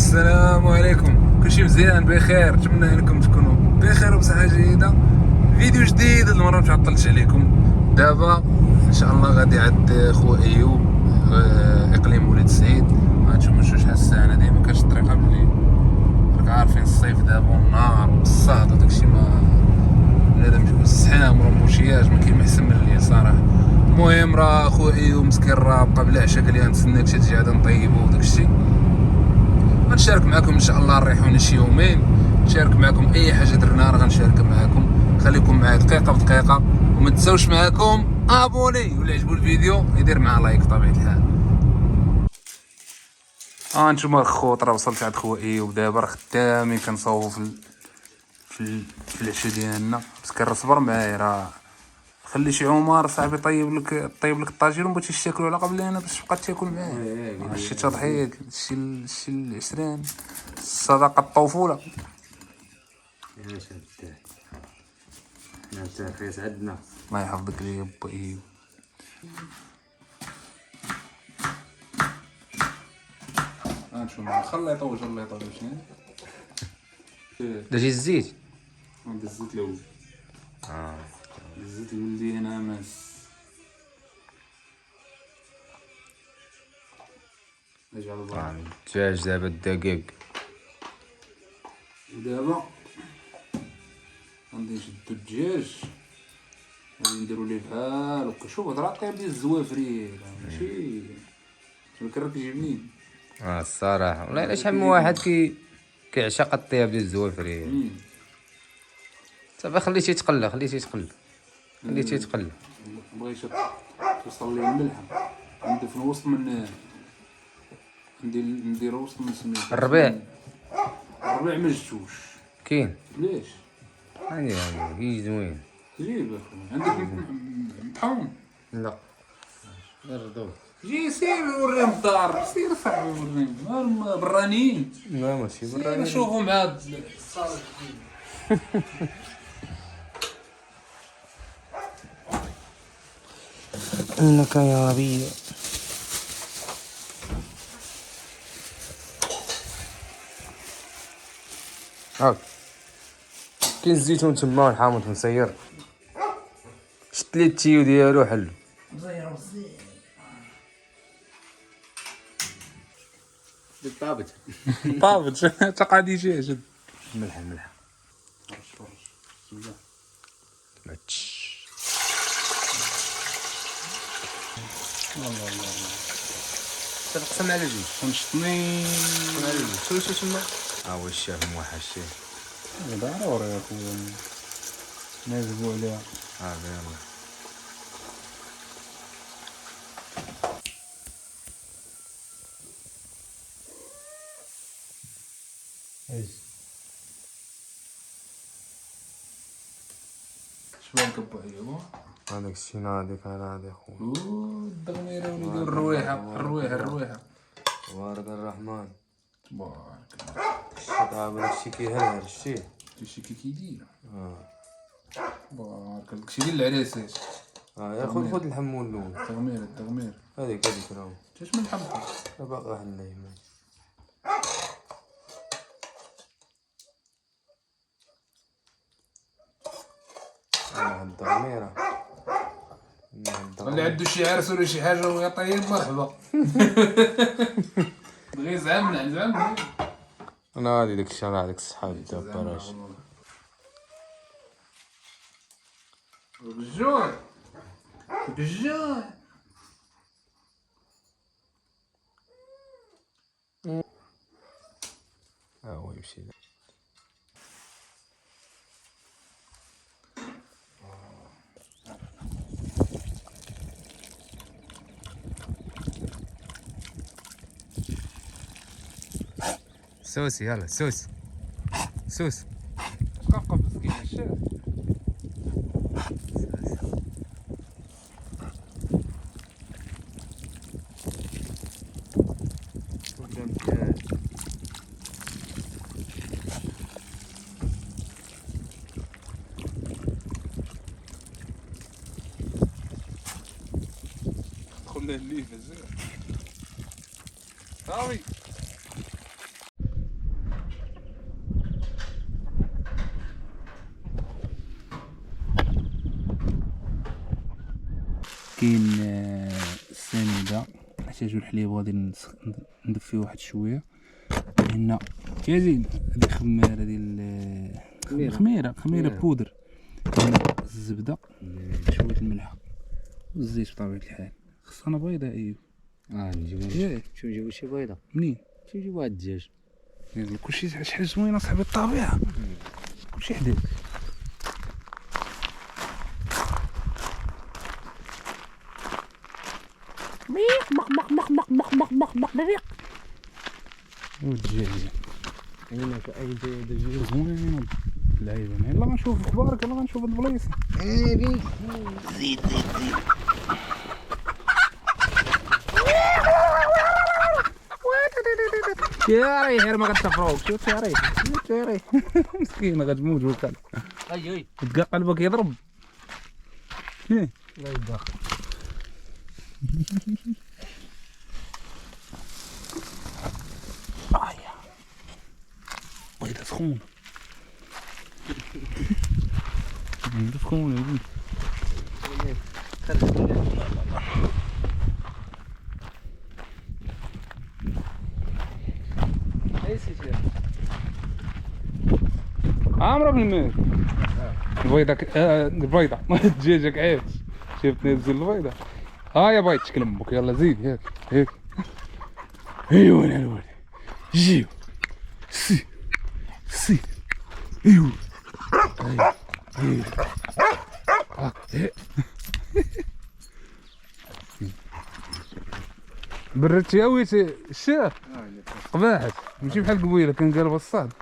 السلام عليكم، كلشي مزيان بخير. نتمنى انكم تكونوا بخير وبصحه جيده. فيديو جديد هاد المره متعطلتش عليكم. دابا ان شاء الله غادي عند خو ايوب اقليم وليد السعيد. غنشوفوا شحال الساعه. انا ديما كنشد الطريقه بالليل، راك عارفين الصيف دابا والنهار والصهد وداكشي، ما بنادم الزحام والمبوشياج ما كاين ما احسن من الليل صراحه. المهم راه خو ايوب مسكين راه بقى بلا عشاء، قال لي غنتسناك شي تجي عاد نطيبو وداكشي. غنشارك معكم ان شاء الله، نريحونا شي يومين، نشارك معكم اي حاجه درنا راه غنشارك معكم. خليكم معايا دقيقه بدقيقه، وما تنساوش معاكم ابوني، ولا عجبو الفيديو يدير معاه لايك بطبيعه الحال. نتوما الخوت راه وصلت عند خو ايوب دابا، راه خدامين كنصاوبو في العشاء ديالنا. بس كنصبر معايا، راه خلي شي عمر صاحبي طيب لك الطاجين، وبغيتي تاكلو على قبل انا باش تبقى تاكل معايا. شي تضحية، شي العشرين، صداقة الطفولة. يا شاد حنا تافيت عندنا. الله يحفظك ليا با ايوب. نشوف خليطة وجليطة شنو درتي الزيت. هذا الزيت الاول. الزيت ولدي انا ماس. نجعل البراد الدجاج دابا الدقيق. ودابا غادي نشدو الدجاج، غادي نديرو ليه بحال هكا. شوف هاد راه طيب ديال الزوافرين، ماشي الكرا كيجيبني. الصراحه والله الا شحال من واحد كيعشق الطياب ديال الزوافرين. صافي خليتيه يتقلى خليتيه يتقلى. بغيت توصل ليه الملحه، ندير في الوسط من ندير وسط من سميتو الربيع ما جبتوش. كاين علاش؟ هاني هي زوين. جيب اخويا، عندك مطحون؟ لا غير ردود. جي سير وريهم الدار، سير صاحبي وريهم برانيين. لا ماشي سير براني. شوفوا مع هاد الصالح. انك يا ربيع. هاك كاين الزيتون تما والحامض مسير. شت لي التيو ديالو حلو. طابت طابت تقعدي شي جد. ملحه تقسم على جوج ونشطني شو تما. هو الشاف موحش ضروري يا خويا نجبو عليها. يلا شبان كبا ايوا هذاك الشي ناضيك على هذا خويا. الدغميره وليدو، الرويحه تبارك الرحمن. تبارك الشطاب هادشي كيهرهر شتيه. شي كيدير. تبارك داكشي ديال العراسات. يا خويا خذ الحمول الاول. التغمير هذيك راهو اش من الحبه. لا باقي واحد النايم. التغميره اللي عنده شي عرس ولا شي حاجه ويا طيب مرحبا. بغي زعمنا انا غادي ديك الشارع ديك الصحاب دابا راش بالجوع. هو يمشي. سوسي يلا سوس قاقب مسكين الشارع. دخلنا الليفه زين صافي. كاين السنيده نحتاجو الحليب غادي نضيف فيه واحد شويه. هنا يزيد هذه خماره ديال خميره بودر. هنا الزبده شويه الملح والزيت بطبيعه الحال. خصنا بيضه ايوب. نجيبو شو نجيبو شي بيضه منين نجيبو واحد الدجاج. كلشي شحال زوينه صاحبي الطبيعه كلشي حداك. والدجاج اين اي دجاج زوين اللعيبه. يلا غنشوف اخبارك، يلا غنشوف البلايص. زيد يا ريح ما غتفروك. شوف يا ريح مسكينه غتموت وكذا. اي تلقى قلبك يضرب. لا يدخل بيضة سخونة. بيضة سخونة يا عامرة بالماء. البيضة الدجاجة كعيت شفت نزل البيضة. ها يا بيض شكل امك. يلا زيد هيك ايوا انا الولد جيو سي ايوا بردت يا ويت الشاه قباحت ماشي بحال قبيله كان قالب الصاد.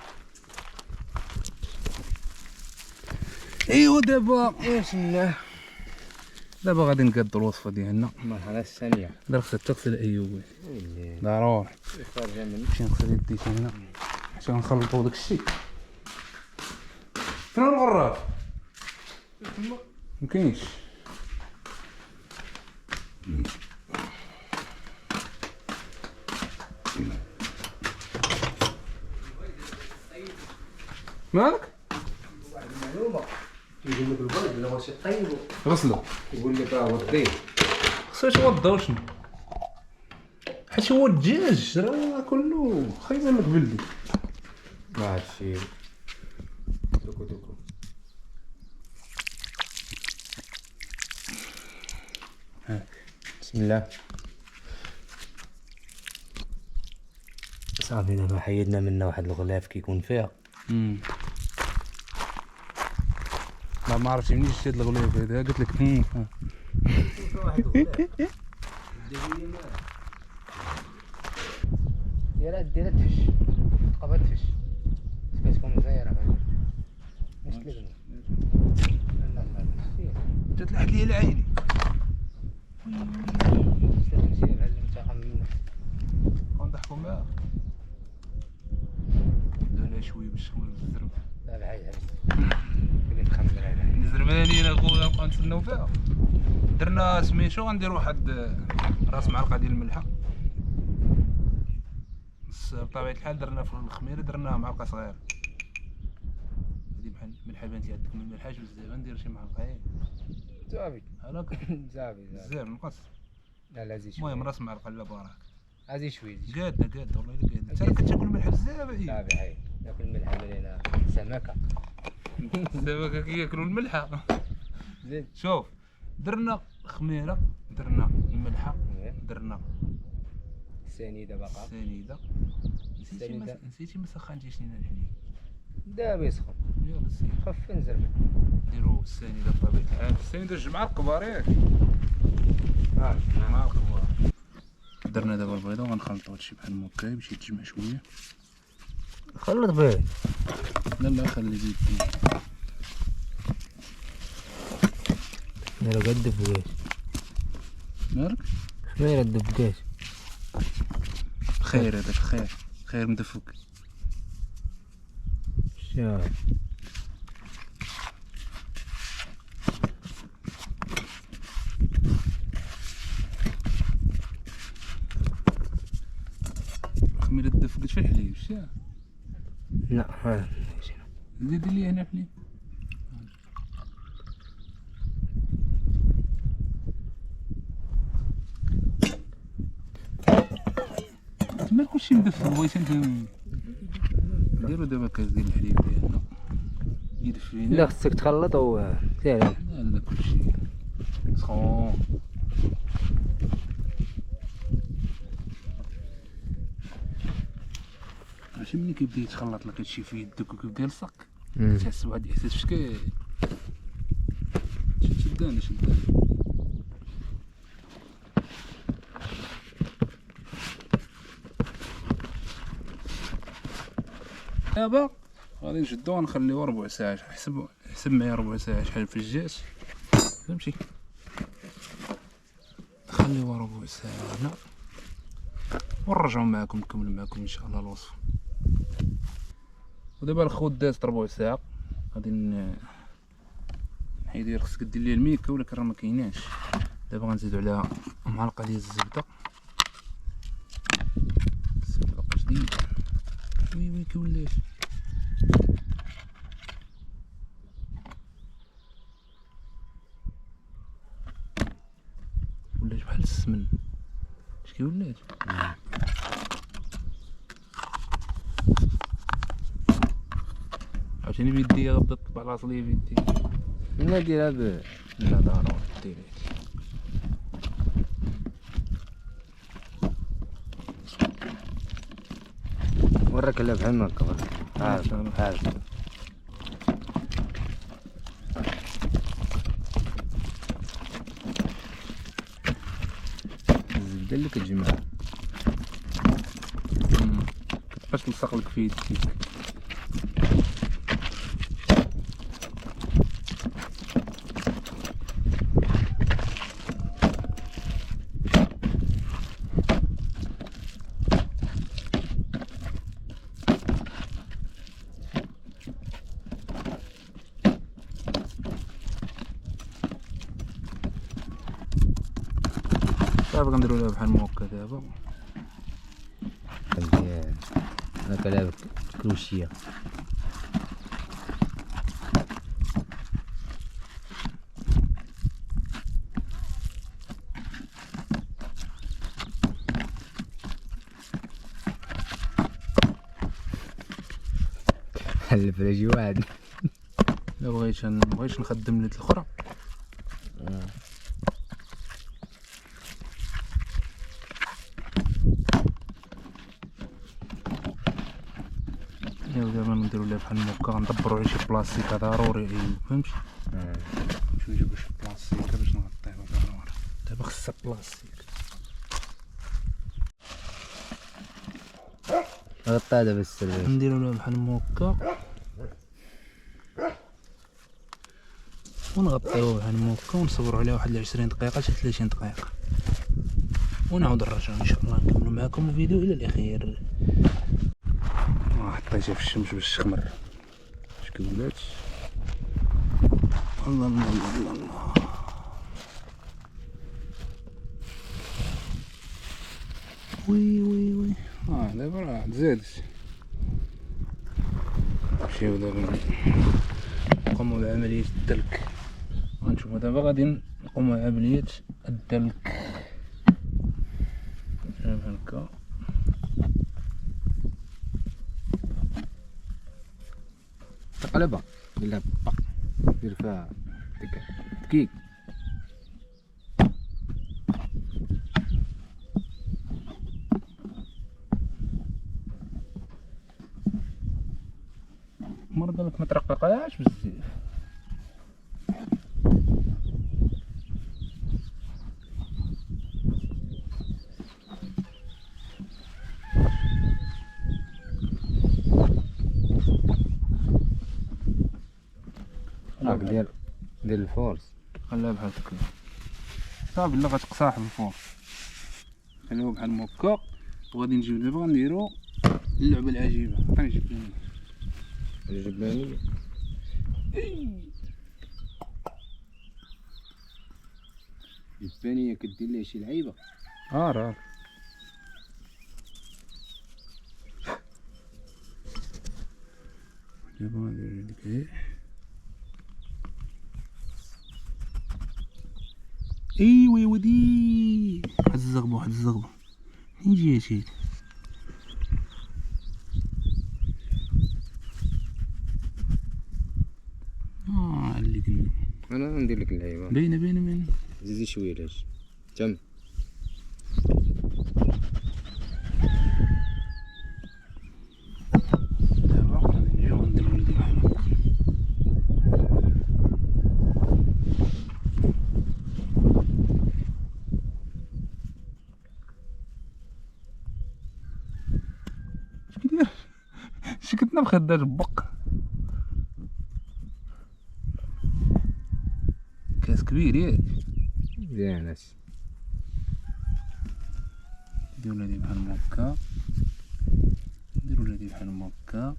ايوا دابا بسم الله. دابا غادي نقادو الوصفه ديالنا. المرحله الثانيه دابا خصك تغسل ايوب ضروري. نمشي نغسل يدي هنا عشان نخلطو داكشي. فين الغراف؟ مكاينش. مالك؟ واحد المعلومه يقول لك البيض الا بغيتي طيبو غسلو. يقول لك راه وديه خصو يتوضا وشنو؟ حيت هو الدجاج راه كله خايبان لك بلدي. ما عرفتش دوكو بسم الله. صافي دابا حيدنا منها واحد الغلاف كيكون فيها. ما عرفتش منين شتي هاد الغلاف هذا. قلت لك واحد الغلاف ديرها تفش تقبل تفش كتكون زايره ماشي لازم. لا جات لحد لي العيني. تمشي بحال المنتقم منه غنضحكو معاه. دولا شويه باش تخمر الزرب. لا بحال اللي نخمر عليها الزربانين اخويا نبقاو نتسناو فيها. درنا سميتو غندير واحد راس معلقه ديال الملحه. بطبيعه الحال درنا في الخميره درنا معلقه صغيره. هادي بحال الملحه بانت لي عندك من الملحاج بزاف. ندير شي معلقه صافي هاك صافي بزاف نقص. لا زيد شويه المهم راس معلقه لا بارك. زيد شويه قاده والله الا قاده. انت راه كتاكل الملح بزاف. صافي حي ناكل الملحه ملينا سمكه. السمكه كياكلوا الملحه. زيد شوف درنا خميره درنا الملحه درنا السنيده باقا سنيده. نسيتي ما سخنتيش لينا الحليب. دابا يسخن يلا سير خف نزرب نديرو السنيده بطبيعه الحال. السنيده جوج معالق كبار ياك معالق كبار. درنا دابا البيضه وغنخلطو هادشي بحال هكا باش يتجمع شويه. خلط به لا خلي بيدي. انا قد دبكاش مالك خميره دبكاش خير هذاك خير مدفوك. شاف خميره دفقت في الحليب شاف. لا ها زيد لي هنا حليب. مال كلشي مدفن. بغيت انت نديرو دابا كاس ديال الحليب ديالنا يدفينا. لا خصك تخلط و ساهل. لا كلشي سخون. عرفتي ملي كيبدا يتخلط لك هادشي في يدك وكيبدا يلصق تحس بواحد الاحساس فشكال. شداني دابا غادي نشدو ونخليوه ربع ساعة. حسب معايا ربع ساعة شحال في الجاز فهمتي. نخليوه ربع ساعة هنا ونرجعو معاكم نكمل معاكم ان شاء الله الوصفة. ودابا الخوت دازت ربع ساعة غادي نحيدو. خصك دير ليه الميكا ولكن راه مكايناش. دابا غنزيدو عليها معلقة ديال الزبدة. الزبدة جديد وي كيولات ولات بحال السمن. اش كيولات عاوتاني بيدي غبطت بلاص لي بيدي. لا ديرها ب لا ضروري ديري. وراك لا بحال ما هكا. بحال الزبدة اللي كتجي معاها باش تلصق لك في يديك. دابا كنديرو لها بحال هكا. دابا مزيان هاكا لعبة كروشية. حلف على شي واحد. لا مبغيتش نخدم ليد الاخرى. دابا نديرو ليها بحال هكا. غندبرو على شي بلاصيكه ضروري فهمتي. نمشيو نجيبو شي بلاصيكه باش نغطيوها ضروري. دابا خصها بلاصيك. غطاها دابا السرباس. نديرو لها بحال هكا ونغطيوها بحال هكا ونصبرو عليها واحد 20 دقيقه حتى 30 دقيقه ونعاود نرجعو ان شاء الله نكملو معكم الفيديو الى الاخير. حطيتها في الشمس باش تخمر. اش كولات. الله الله الله الله. وي دابا راه تزادت. نمشيو دابا نقومو بعملية الدلك. غنشوفو دابا غادي نقومو بعملية الدلك بحال هكا. تقلبها دير باق دير فيها دقيق. مرة قالك ما ترققهاش بزاف. دير الفورس. خليها بحال هكا صافي. لا غتقصاح في الفور. خليوه بحال هكا. وغادي نجيو دابا غنديرو اللعبة العجيبة. عطيني الجبانية. الجبانية كدير ليها شي لعيبة. راه دابا ندير ديك هي. ايوا ودي واحد الزغبة. فين جيت هادي؟ لك انا ندير لك اللعيبه. باينه زيد شويه لاش تم. دابا غادي نجيو نديرو لك بحال هكا. اش كيدير شكتنا بخداج بق كاس كبير ياك مزيان هادشي. نديرو لهادي بحال هكا، نديرو لهادي بحال هكا،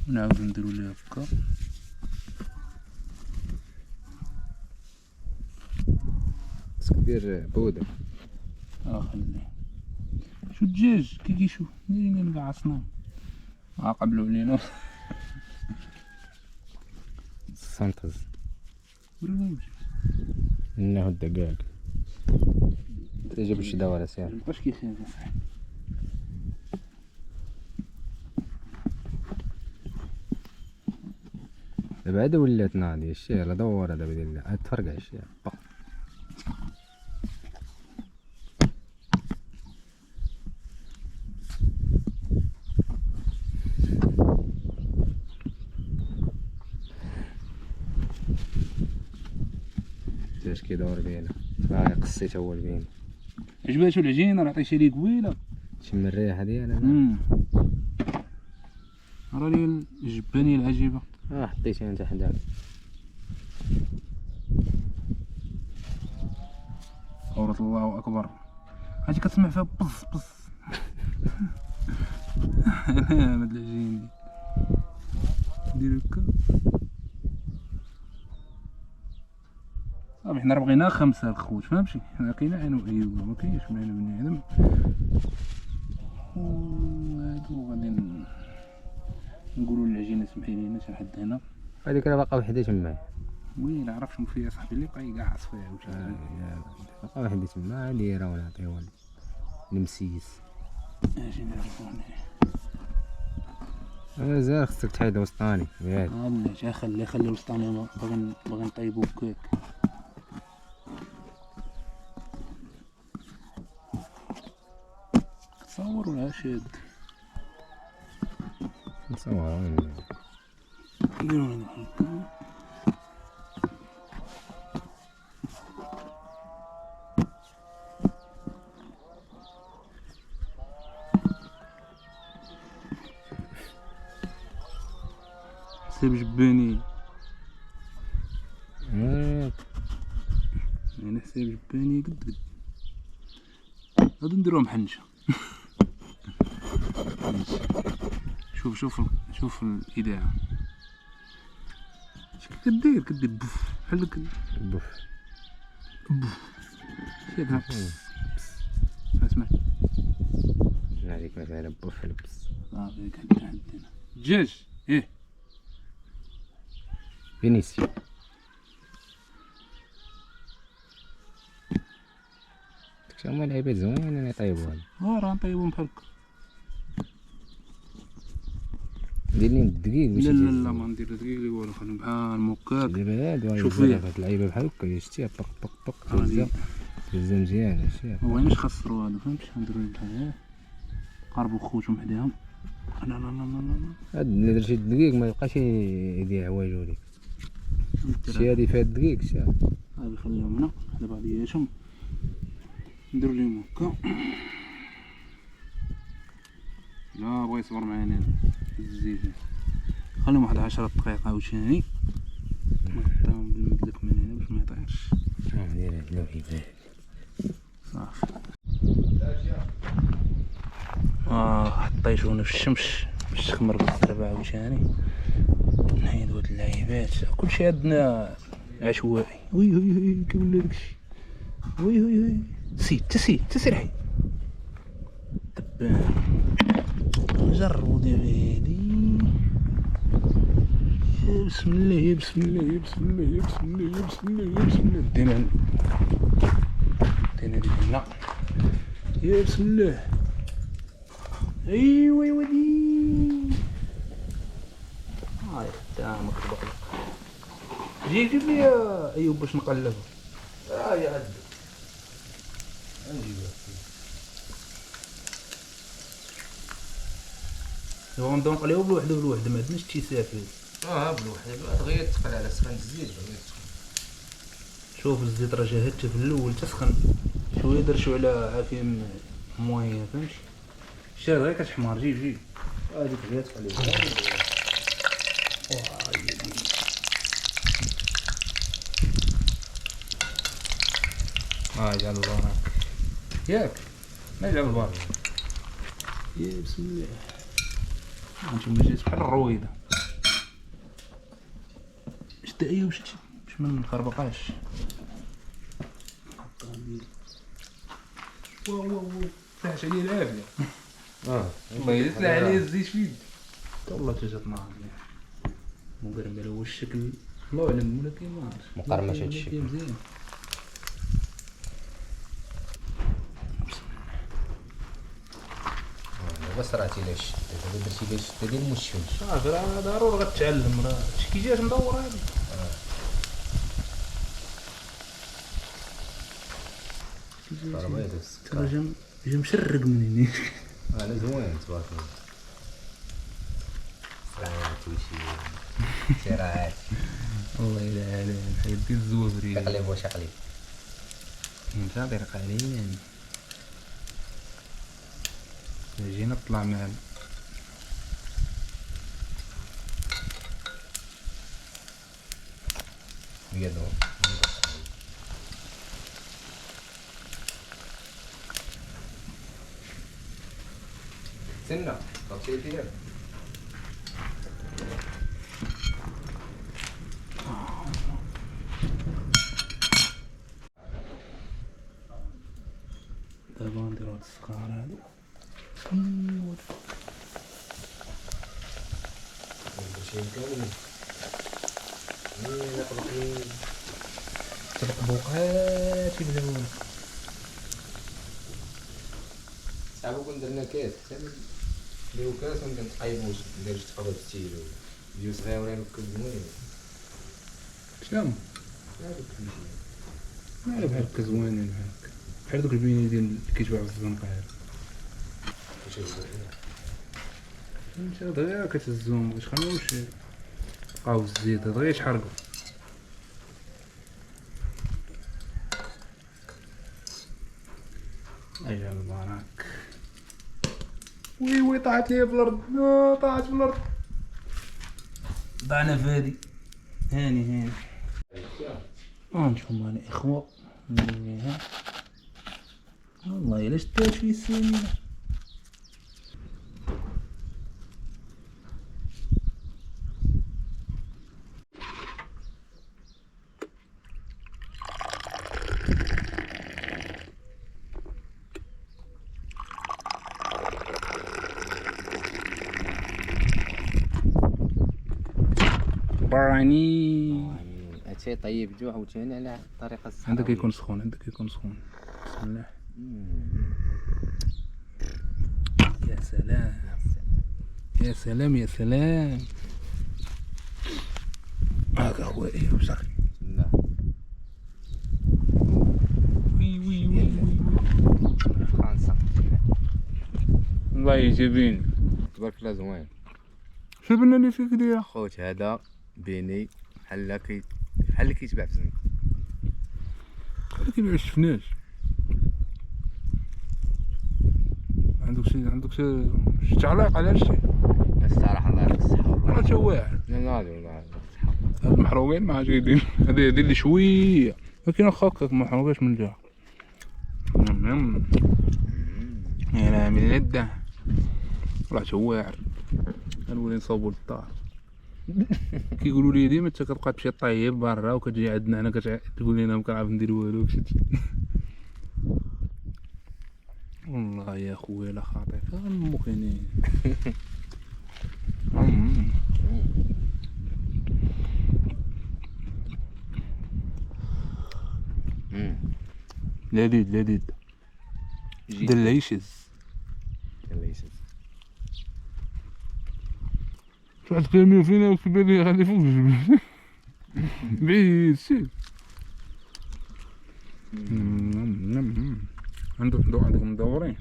ونعاودو نديرو ليه هكا. خصك دير بودر. خليه شو الدجاج كي كيشوف ديري لنا كاع عصنام قبلو علينا. السنتز ورينا انه الدقاق تجيب شي دواء سير. واش كيخاف اصاحبي. دابا هذا ولات ناضي الشير دوره دابا ديال تفرقع الشير. اش كيدور بينا باغي قصيت اول بينا. عجباتو العجينه راه عطيتها ليه قويله شم الريحه ديالها. راه لي الجبانيه العجيبه. حطيتها انت حداك. ثورة الله اكبر. هادي كتسمع فيها بص هاد العجين ندير هكا صافي. حنا راه بغينا 5 الخوت فهمتي. حنا كاينه عين وايوب ما كاينش من عين بني ادم. وهادو غادي نقولوا للعجينه سمحي لينا حتى لحد هنا. هذيك راه باقا وحده تما. وين عرف شنو فيها صاحبي اللي بقى يقعص فيها وش باقا وحده تما. هادي راه نعطيوها المسيس. اجي نعرفو هنا. مازال خصك تحيد وسطاني ياك. لا جا خلي الوسطاني باغي نطيبو بكاك. تصور ولا شاد نصور نديرو لنا هكا. حساب جباني يعني حساب جباني قد غادي نديروهم حنشة. شوف الإذاعة اش كدير بوف بحال هكا بوف شادها اسمع هذيك مثلا بوف لبس صافي عندنا دجاج فينيسيو. داكشي هما لعيبات زوينين يطيبوها. راه نطيبهم بحال هكا. دير لي الدقيق باش لا ما ندير دقيق لي والو. خليهم بحال مكاك. دابا هادو شوف فيه هاد اللعيبه بحال هكا شتيها طق تهزها مزيانه. شتيها وين خسروا هادو فهمتي. نديرو بحال هكا قربوا خوتهم حداهم. لا هاد اللي درتي الدقيق ما يبقاش يدير عوايجو ليك. شتي هادي فيها الدقيق شتيها. هادي خليهم هنا حدا بعضياتهم. نديرو ليهم هكا. لا بغا يصبر معانا الزيت. خليهم واحد 10 دقائق عاوتاني. نغطيهم بالمدلك من هنا باش ما يطيرش. ندير لوحيبات صافي. حطيتو هنا في الشمس باش تخمر بزاف عاوتاني. نحيدو هاد اللعيبات. كلشي عندنا عشوائي. وي كيولي داكشي. وي تسير حي تبان. نجربو دابا هادي. بسم الله دينا ديك هنا. يا بسم الله. ايوا دي هاي قدامك البقلة. جيب لي يا ايوب باش نقلبها. يا عد نجيبها. نبغيو نقليو بوحده بوحده، ما عندناش اتسافل. بالوحده دغيا تقل على سخان الزيت دغيا تسخن. شوف الزيت راه جاهدته في الاول تسخن شويه، درشو على عافية مويه فهمتي. شاد غير كتحمر. جيب هذيك غير تقليها. جا البراك ياك، ما جا البراك يا بسم الله. هانتوما جات بحال الرويضه. شتا ايوب شتي باش ما نخربقاش. واو فاش عليا العافيه. والله الا طلع عليا الزيت في يدي. والله تا جات نار مقرمله. هو الشكل الله اعلم ولكن ما عرفتش مقرمش هادشي. مزيان. بس راه تيلا الشتا دابا درتي ليا الشتا ديال المشمش. صافي راه ضروري غتعلم. راه شتي كي جات مدوره هادي. ضربه هذا السكر. ترى جا مشرق من هنا. انا زوين تبارك الله. صراحه وشي سيرات. والله الا عليه الحيد ديال الزوافري. تقلب واش اقلب. انت طريق عليا جينا طلع معنا. هي دابا سنة غطيتي ديالك. دابا نديرو هاد الصغار هادو. شي كاملين نقلقين بقبوقات يبداو. صعب كون درنا كاس حتى نديرو كاس ونتقيبوش ندير شي تقرب ستيلو ديو صغيورين وكل زوين. شنو مالا بحال هكا زوينين بحال هكا بحال دوك البيني ديال اللي كيتباعو في الزنقير. فهمتي دغيا كتهزهم باش خليوش بقاو الزيت دغيا يتحرقو. اجا البراك. وي طاحت ليا في الارض. طاحت في الارض. ضعنا في هادي. هاني نشوفو الاخوة. ها والله الا شتات في السنين. براني هادشي طيب جوع عاوتاني على الطريقة الصحراوية. عندك يكون سخون. بسم الله. يا سلام. هاكا خويا وصافي. بسم الله. وي خالصة الله يجيبين. تبارك الله زوين. شو بنا اللي فيك دايره خوت هذا بيني بحال اللي كيتباع في الزنقة. ولكن ما شفناش. عندك شي تعليق على هادشي؟ الصراحة الله يعطيك الصحة والله. راه تا واعر. لا والله يعطيك الصحة. هاد المحروقين ما عادش يدير. هادي لي شويه ولكن واخا هكاك محروقاش من الجهه. يا من لده راه تا واعر. غنولي نصاوبو للدار. كيقولوا لي ديما انت كتبقى تمشي طيب برا وكتجي عندنا هنا كتقول لنا ما كنعرف ندير والو كشتي. والله يا خويا لا خاطر مو كاينين. لذيذ دليشز. واحد كاميو فينا وكبير لي غادي فوق الجبل بعيد سير. عندكم مدورين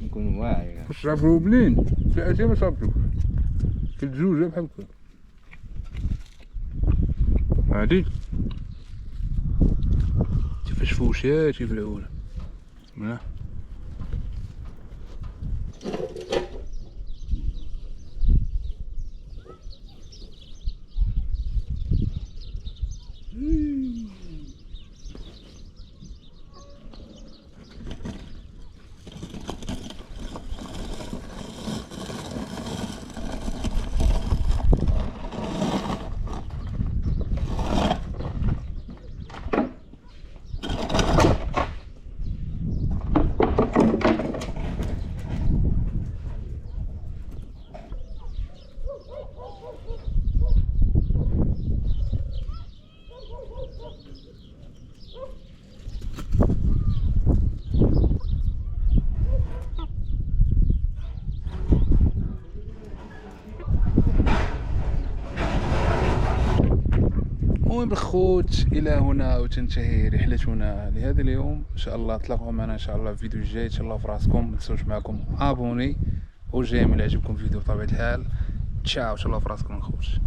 نكون واعي. واش تعرفوا بلين في اشياء ما صابتوش في الجوجه بحال هكا هادي كيفاش فوشاتي في الاولى مليح. المهم الخوت الى هنا وتنتهي رحلتنا لهذا اليوم. ان شاء الله تلاقوا معنا ان شاء الله في الفيديو الجاي. تهلاو في راسكم، ما تنسوش معكم ابوني وجيم الى عجبكم الفيديو بطبيعه الحال. تشاو، تهلاو في راسكم الخوت.